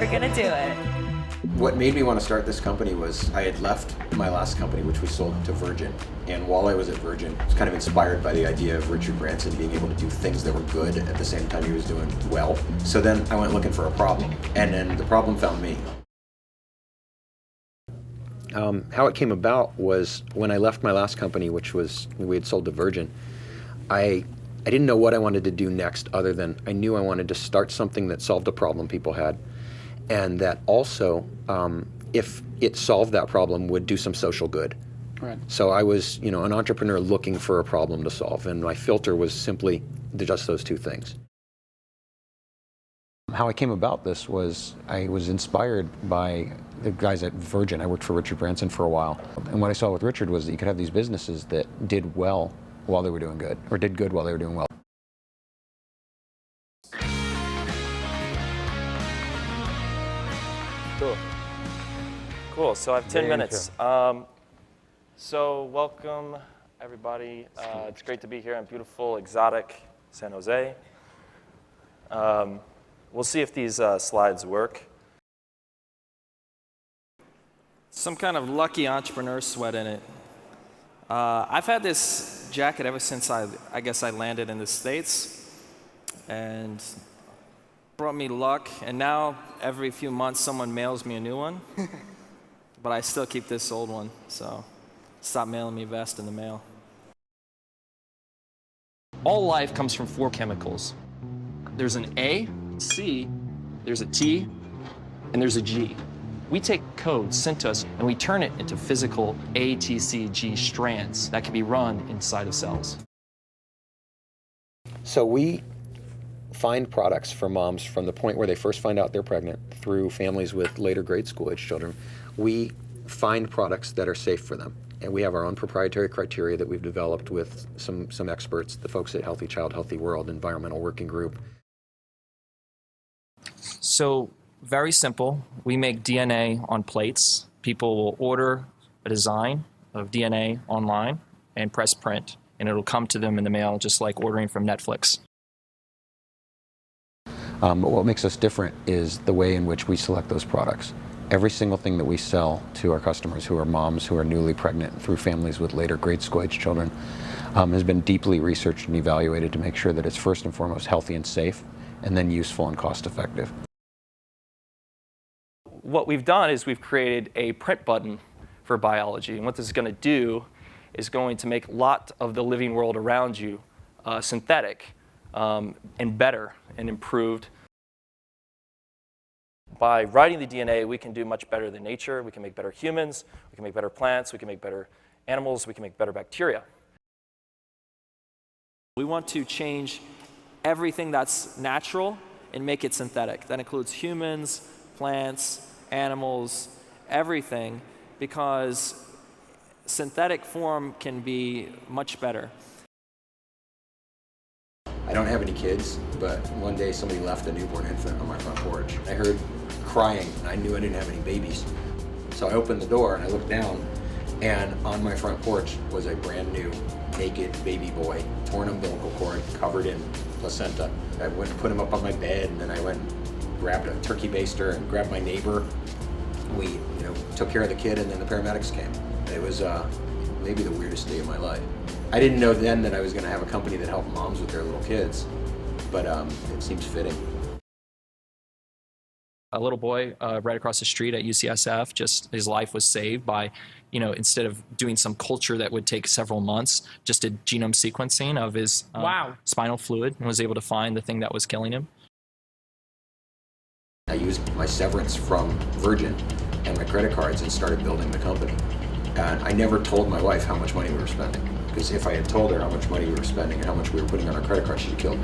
We're gonna do it. What made me want to start this company was I had left my last company, which we sold to Virgin. And while I was at Virgin, I was kind of inspired by the idea of Richard Branson being able to do things that were good at the same time he was doing well. So then I went looking for a problem, and then the problem found me. How it came about was when I left my last company, which was we had sold to Virgin, I didn't know what I wanted to do next other than I knew I wanted to start something that solved a problem people had, and that also, if it solved that problem, would do some social good. Right. So I was, an entrepreneur looking for a problem to solve, and my filter was simply just those two things. How I came about this was I was inspired by the guys at Virgin. I worked for Richard Branson for a while, and what I saw with Richard was that you could have these businesses that did well while they were doing good, or did good while they were doing well. Cool. So I have 10 minutes. So welcome, everybody. It's great to be here in beautiful, exotic San Jose. We'll see if these slides work. Some kind of lucky entrepreneur sweat in it. I've had this jacket ever since I guess I landed in the States, and brought me luck. And now every few months someone mails me a new one. But I still keep this old one, so stop mailing me a vest in the mail. All life comes from 4 chemicals. There's an A, C, there's a T, and there's a G. We take code sent to us and we turn it into physical A, T, C, G strands that can be run inside of cells. So we find products for moms from the point where they first find out they're pregnant through families with later grade school age children. We find products that are safe for them. And we have our own proprietary criteria that we've developed with some experts, the folks at Healthy Child, Healthy World, Environmental Working Group. So very simple. We make DNA on plates. People will order a design of DNA online and press print, and it'll come to them in the mail just like ordering from Netflix. But what makes us different is the way in which we select those products. Every single thing that we sell to our customers who are moms who are newly pregnant through families with later grade school age children has been deeply researched and evaluated to make sure that it's first and foremost healthy and safe, and then useful and cost effective. What we've done is we've created a print button for biology. And what this is going to do is going to make a lot of the living world around you synthetic and better and improved. By writing the DNA, we can do much better than nature. We can make better humans. We can make better plants. We can make better animals. We can make better bacteria. We want to change everything that's natural and make it synthetic. That includes humans, plants, animals, everything, because synthetic form can be much better. I don't have any kids, but one day somebody left a newborn infant on my front porch. I heard crying, and I knew I didn't have any babies. So I opened the door and I looked down, and on my front porch was a brand new, naked baby boy, torn umbilical cord, covered in placenta. I went and put him up on my bed, and then I went and grabbed a turkey baster and grabbed my neighbor. We, took care of the kid, and then the paramedics came. It was maybe the weirdest day of my life. I didn't know then that I was going to have a company that helped moms with their little kids, but it seems fitting. A little boy right across the street at UCSF, just his life was saved by, instead of doing some culture that would take several months, just did genome sequencing of his spinal fluid and was able to find the thing that was killing him. I used my severance from Virgin and my credit cards and started building the company. And I never told my wife how much money we were spending, because if I had told her how much money we were spending and how much we were putting on our credit card, she'd have killed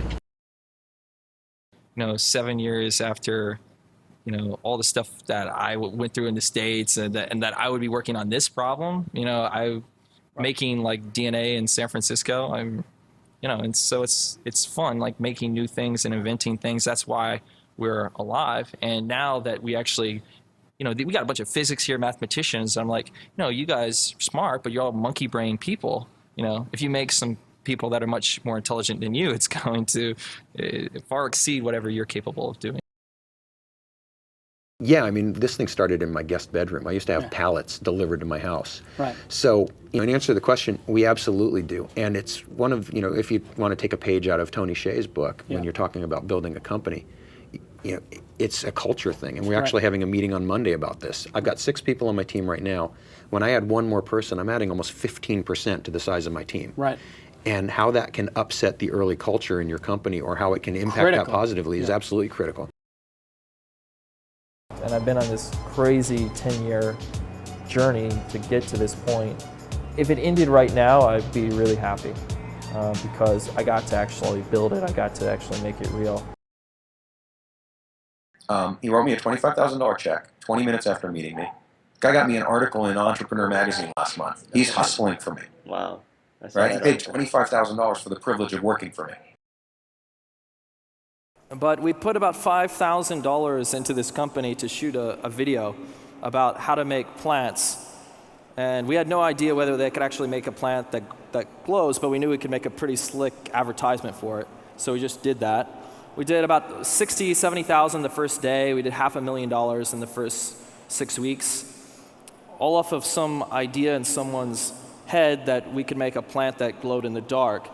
me. 7 years after, all the stuff that I went through in the States and that I would be working on this problem, making like DNA in San Francisco, and so it's fun, like making new things and inventing things. That's why we're alive. And now that we actually, we got a bunch of physics here, mathematicians. I'm like, you guys are smart, but you're all monkey brain people. If you make some people that are much more intelligent than you, it's going to far exceed whatever you're capable of doing. Yeah, I mean, this thing started in my guest bedroom. I used to have pallets delivered to my house. Right. So, in answer to the question, we absolutely do. And it's one of, if you want to take a page out of Tony Hsieh's book, when you're talking about building a company, it's a culture thing. And we're actually having a meeting on Monday about this. I've got 6 people on my team right now. When I add one more person, I'm adding almost 15% to the size of my team. Right. And how that can upset the early culture in your company or how it can impact that positively is absolutely critical. And I've been on this crazy 10-year journey to get to this point. If it ended right now, I'd be really happy because I got to actually build it. I got to actually make it real. He wrote me a $25,000 check 20 minutes after meeting me. Guy got me an article in Entrepreneur magazine last month. He's hustling for me. Wow. Right? He paid $25,000 for the privilege of working for me. But we put about $5,000 into this company to shoot a video about how to make plants. And we had no idea whether they could actually make a plant that glows, but we knew we could make a pretty slick advertisement for it. So we just did that. We did about 60, 70,000 the first day. We did $500,000 in the first 6 weeks. All off of some idea in someone's head that we could make a plant that glowed in the dark.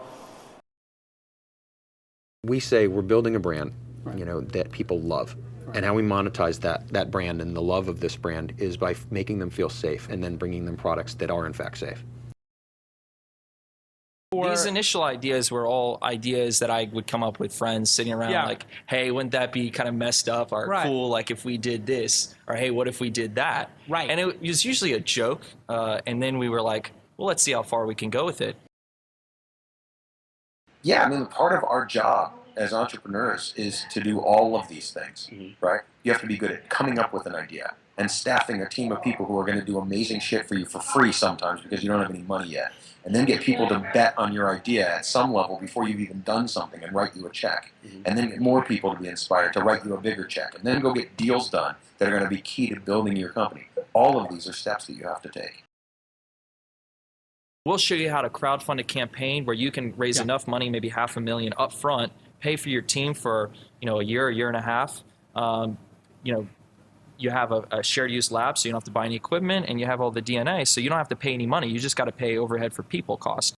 We say we're building a brand, that people love. And how we monetize that brand and the love of this brand is by making them feel safe and then bringing them products that are in fact safe. These initial ideas were all ideas that I would come up with friends sitting around like, hey, wouldn't that be kind of messed up or cool, like if we did this? Or hey, what if we did that? Right. And it was usually a joke. And then we were like, well, let's see how far we can go with it. Yeah, I mean, part of our job as entrepreneurs is to do all of these things, right? You have to be good at coming up with an idea and staffing a team of people who are going to do amazing shit for you for free sometimes because you don't have any money yet. And then get people to bet on your idea at some level before you've even done something and write you a check. And then get more people to be inspired to write you a bigger check. And then go get deals done that are going to be key to building your company. All of these are steps that you have to take. We'll show you how to crowdfund a campaign where you can raise enough money, maybe $500,000 up front, pay for your team for a year and a half. You have a shared use lab, so you don't have to buy any equipment, and you have all the DNA, so you don't have to pay any money. You just got to pay overhead for people cost.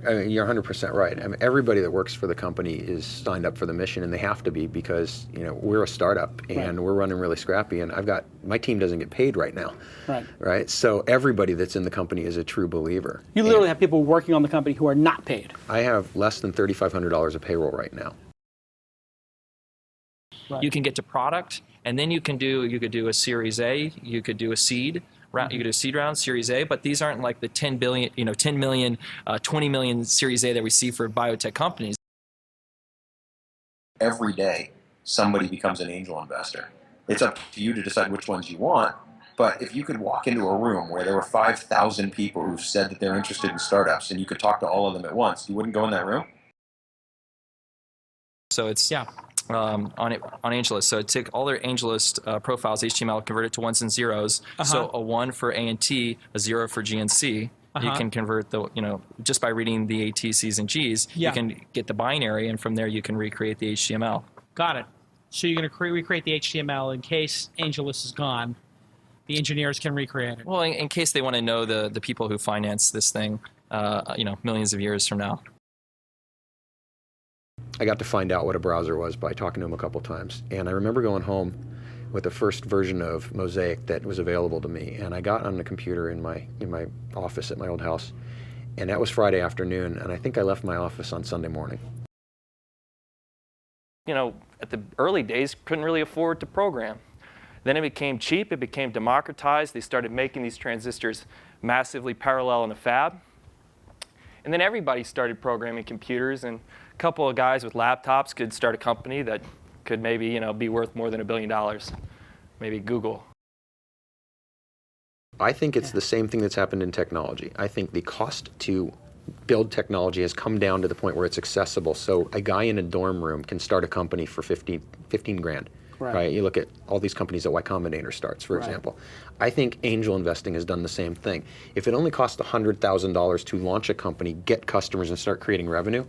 I mean, you're 100% right. I mean, everybody that works for the company is signed up for the mission, and they have to be because we're a startup and we're running really scrappy. And my team doesn't get paid right now, right? So everybody that's in the company is a true believer. You literally have people working on the company who are not paid. I have less than $3,500 of payroll right now. You can get to product, and then you could do a Series A, you could do a seed. You could do a seed round, Series A, but these aren't like the 10 million, 20 million Series A that we see for biotech companies. Every day, somebody becomes an angel investor. It's up to you to decide which ones you want, but if you could walk into a room where there were 5,000 people who've said that they're interested in startups and you could talk to all of them at once, you wouldn't go in that room? So it's on AngelList. So take all their AngelList profiles, HTML, convert it to ones and zeros. So a 1 for A and T, a 0 for G and C. You can convert just by reading the A, T, C's, and G's, you can get the binary, and from there you can recreate the HTML. Got it. So you're going to recreate the HTML in case AngelList is gone. The engineers can recreate it. Well, in case they want to know the people who finance this thing, millions of years from now. I got to find out what a browser was by talking to him a couple times. And I remember going home with the first version of Mosaic that was available to me. And I got on the computer in my office at my old house. And that was Friday afternoon. And I think I left my office on Sunday morning. At the early days, couldn't really afford to program. Then it became cheap. It became democratized. They started making these transistors massively parallel in the fab. And then everybody started programming computers, and a couple of guys with laptops could start a company that could maybe be worth more than $1 billion, maybe Google. I think it's the same thing that's happened in technology. I think the cost to build technology has come down to the point where it's accessible. So a guy in a dorm room can start a company for 15 grand. Right. You look at all these companies that Y Combinator starts, for example. I think angel investing has done the same thing. If it only costs $100,000 to launch a company, get customers, and start creating revenue,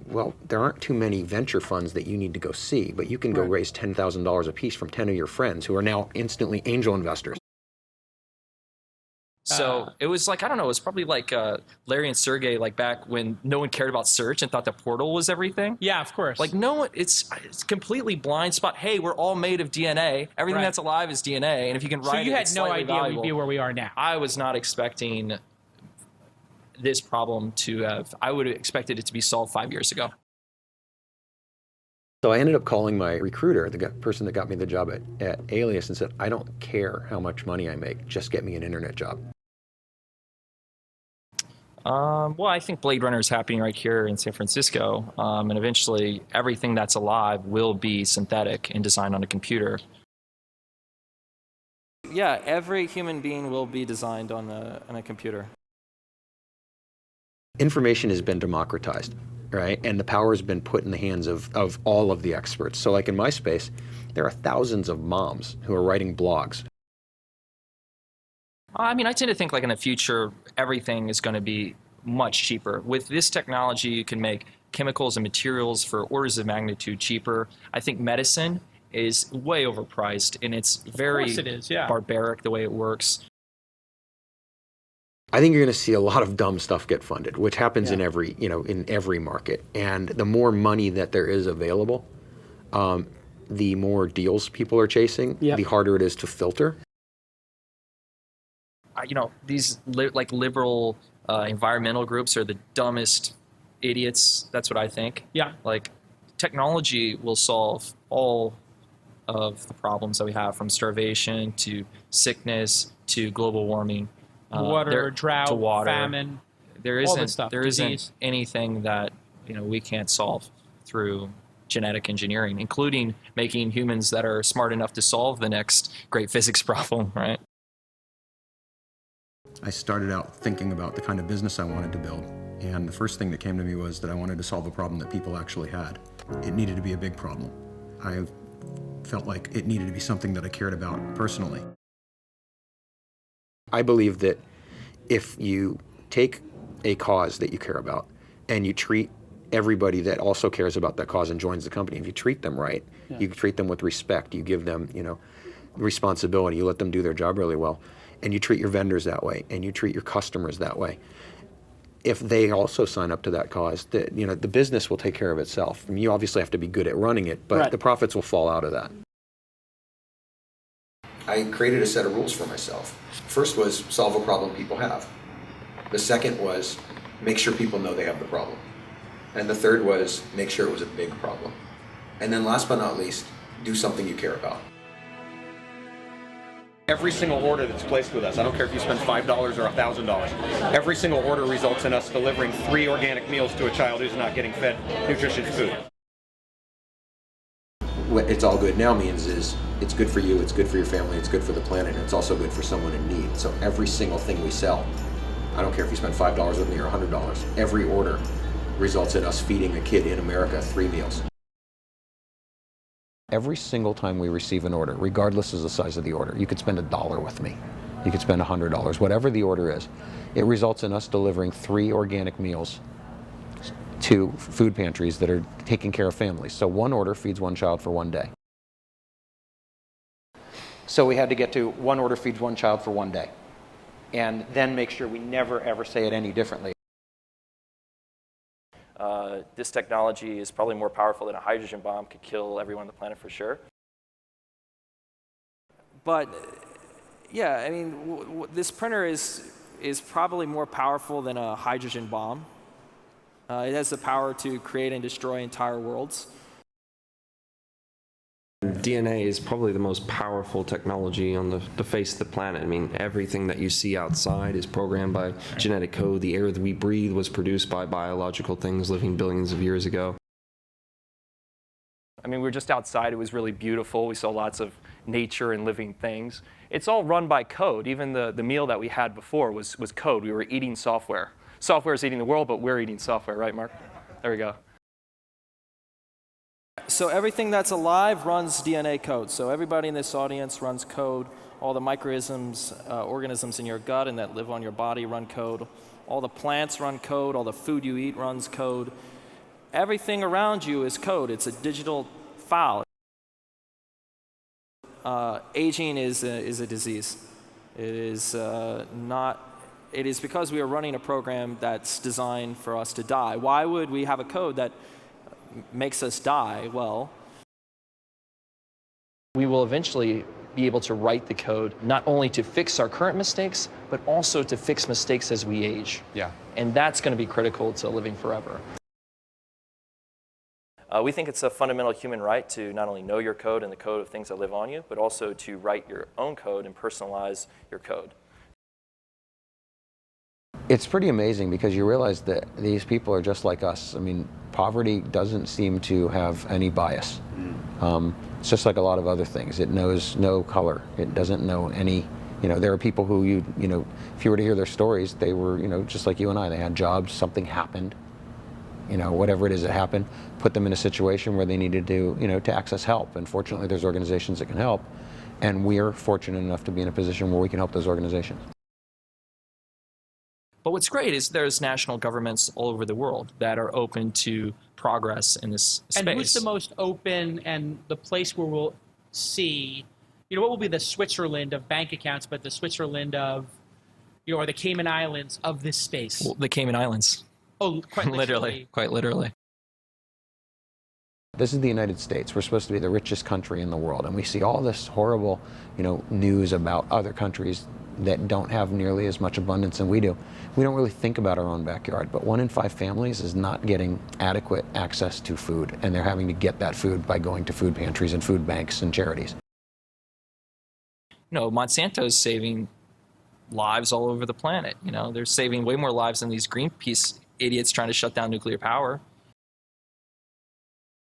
Well, there aren't too many venture funds that you need to go see, but you can go raise $10,000 a piece from 10 of your friends who are now instantly angel investors. So it was like, I don't know, it was probably like Larry and Sergey, like back when no one cared about search and thought the portal was everything. Yeah, of course. Like no one, it's completely blind spot. Hey, we're all made of DNA. Everything that's alive is DNA. And if you can write so you it, had it's no slightly idea valuable. we'd be where we are now. I was not expecting this problem to have, I would have expected it to be solved 5 years ago. So I ended up calling my recruiter, the person that got me the job at Alias, and said, I don't care how much money I make, just get me an internet job. Well, I think Blade Runner is happening right here in San Francisco, and eventually everything that's alive will be synthetic and designed on a computer. Yeah, every human being will be designed on a computer. Information has been democratized, right? And the power has been put in the hands of all of the experts. So like in my space, there are thousands of moms who are writing blogs. I mean, I tend to think like in the future, everything is going to be much cheaper. With this technology, you can make chemicals and materials for orders of magnitude cheaper. I think medicine is way overpriced, and it's very barbaric the way it works. I think you're going to see a lot of dumb stuff get funded, which happens in every, in every market. And the more money that there is available, the more deals people are chasing, the harder it is to filter. These like liberal environmental groups are the dumbest idiots. That's what I think. Yeah. Like technology will solve all of the problems that we have, from starvation to sickness to global warming. Water, drought, to water. famine. There all this stuff, isn't anything that we can't solve through genetic engineering, including making humans that are smart enough to solve the next great physics problem, right? I started out thinking about the kind of business I wanted to build. And the first thing that came to me was that I wanted to solve a problem that people actually had. It needed to be a big problem. I felt like it needed to be something that I cared about personally. I believe that if you take a cause that you care about and you treat everybody that also cares about that cause and joins the company, if you treat them right, you treat them with respect, you give them, responsibility, you let them do their job really well, and you treat your vendors that way, and you treat your customers that way. If they also sign up to that cause, the business will take care of itself. I mean, you obviously have to be good at running it, but the profits will fall out of that. I created a set of rules for myself. First was solve a problem people have. The second was make sure people know they have the problem. And the third was make sure it was a big problem. And then last but not least, do something you care about. Every single order that's placed with us, I don't care if you spend $5 or $1,000, every single order results in us delivering 3 organic meals to a child who's not getting fed nutritious food. What it's all good now means is it's good for you, it's good for your family, it's good for the planet, and it's also good for someone in need. So every single thing we sell, I don't care if you spend $5 with me or $100, every order results in us feeding a kid in America 3 meals. Every single time we receive an order, regardless of the size of the order, you could spend $1 with me, you could spend $100, whatever the order is, it results in us delivering 3 organic meals to food pantries that are taking care of families. So 1 order feeds 1 child for 1 day. So we had to get to 1 order feeds 1 child for 1 day, and then make sure we never ever say it any differently. This technology is probably more powerful than a hydrogen bomb, could kill everyone on the planet for sure. But yeah, I mean, this printer is probably more powerful than a hydrogen bomb. It has the power to create and destroy entire worlds. DNA is probably the most powerful technology on the face of the planet. I mean, everything that you see outside is programmed by genetic code. The air that we breathe was produced by biological things living billions of years ago. I mean, we were just outside. It was really beautiful. We saw lots of nature and living things. It's all run by code. Even the meal that we had before was code. We were eating software. Software is eating the world, but we're eating software, right, Mark? There we go. So everything that's alive runs DNA code. So everybody in this audience runs code. All the microisms, organisms in your gut and that live on your body run code. All the plants run code. All the food you eat runs code. everything around you is code. It's a digital file. Aging is a disease. It is not. It is because we are running a program that's designed for us to die. Why would we have a code that makes us die? Well, we will eventually be able to write the code not only to fix our current mistakes, but also to fix mistakes as we age. Yeah. And that's going to be critical to living forever. We think it's a fundamental human right to not only know your code and the code of things that live on you, but also to write your own code and personalize your code. It's pretty amazing because you realize that these people are just like us. I mean, poverty doesn't seem to have any bias. It's just like a lot of other things. It knows no color. It doesn't know any, there are people who if you were to hear their stories, they were, just like you and I. They had jobs, something happened, whatever it is that happened, put them in a situation where they needed to, to access help. And fortunately, there's organizations that can help. And we're fortunate enough to be in a position where we can help those organizations. But what's great is there's national governments all over the world that are open to progress in this space. And who's the most open and the place where we'll see, what will be the Switzerland of bank accounts, but the Switzerland of, or the Cayman Islands of this space? Well, the Cayman Islands. Oh, quite literally. Quite literally. This is the United States. We're supposed to be the richest country in the world. And we see all this horrible, news about other countries that don't have nearly as much abundance than we do. We don't really think about our own backyard, but 1 in 5 families is not getting adequate access to food, and they're having to get that food by going to food pantries and food banks and charities. Monsanto's saving lives all over the planet. They're saving way more lives than these Greenpeace idiots trying to shut down nuclear power.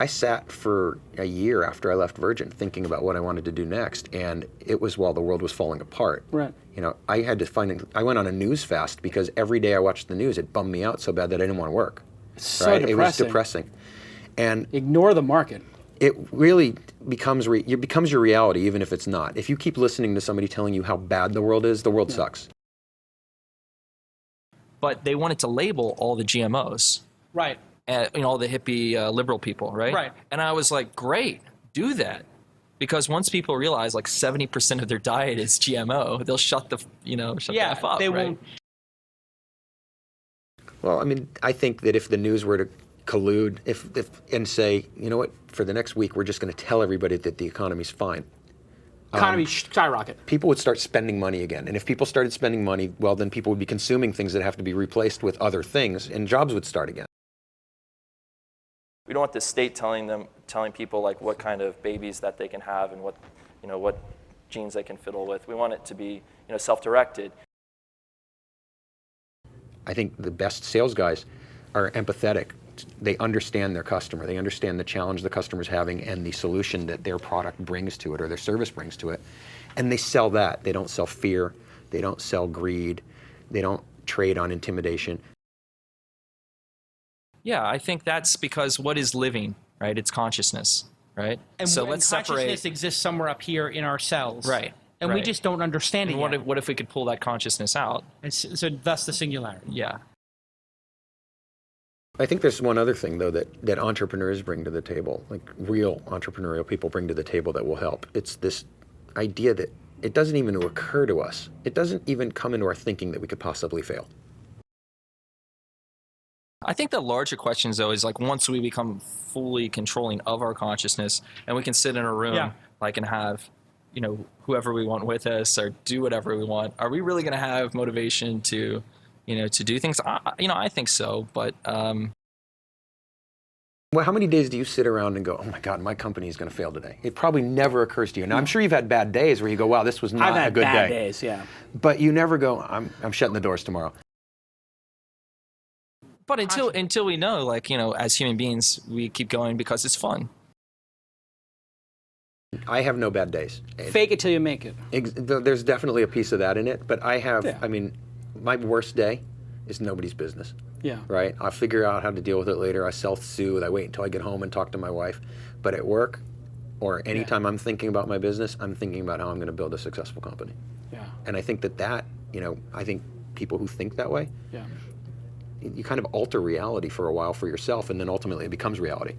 I sat for a year after I left Virgin thinking about what I wanted to do next, and it was while the world was falling apart. Right. I had to I went on a news fast because every day I watched the news, it bummed me out so bad that I didn't want to work. So right? depressing. It was depressing. And Ignore the market. it really becomes it becomes your reality, even if it's not. If you keep listening to somebody telling you how bad the world is, the world sucks. But they wanted to label all the GMOs. Right. All the hippie liberal people, right? Right. And I was like, great, do that. Because once people realize like 70% of their diet is GMO, they'll shut the F up. They right? won't. Well, I think that if the news were to collude and say, you know what, for the next week, we're just going to tell everybody that the economy's fine. Economy skyrocket. People would start spending money again. And if people started spending money, well, then people would be consuming things that have to be replaced with other things, and jobs would start again. We don't want the state telling people like what kind of babies that they can have and what genes they can fiddle with. We want it to be self-directed. I think the best sales guys are empathetic. They understand their customer. They understand the challenge the customer's having and the solution that their product brings to it or their service brings to it. And they sell that. They don't sell fear. They don't sell greed. They don't trade on intimidation. Yeah, I think that's because what is living, right? It's consciousness, right? And so and let's consciousness separate. exists somewhere up here in our cells. Right. And we right. just don't understand it And yet. what if we could pull that consciousness out? And so thus the singularity. Yeah. I think there's one other thing, though, that entrepreneurs bring to the table, like real entrepreneurial people bring to the table that will help. It's this idea that it doesn't even occur to us. It doesn't even come into our thinking that we could possibly fail. I think the larger questions, though, is like once we become fully controlling of our consciousness and we can sit in a room and have, whoever we want with us or do whatever we want, are we really going to have motivation to, to do things? I think so, but... Well, how many days do you sit around and go, oh my God, my company is going to fail today? It probably never occurs to you. Now, I'm sure you've had bad days where you go, wow, this was not I've had a good bad day. days, yeah. But you never go, I'm shutting the doors tomorrow. But until we know, as human beings, we keep going because it's fun. I have no bad days. Fake it till you make it. There's definitely a piece of that in it, but I have, Yeah. my worst day is nobody's business. Yeah. Right? I'll figure out how to deal with it later. I self-soothe. I wait until I get home and talk to my wife. But at work or anytime I'm thinking about my business, I'm thinking about how I'm going to build a successful company. Yeah. And I think that, I think people who think that way, Yeah. you kind of alter reality for a while for yourself, and then ultimately it becomes reality.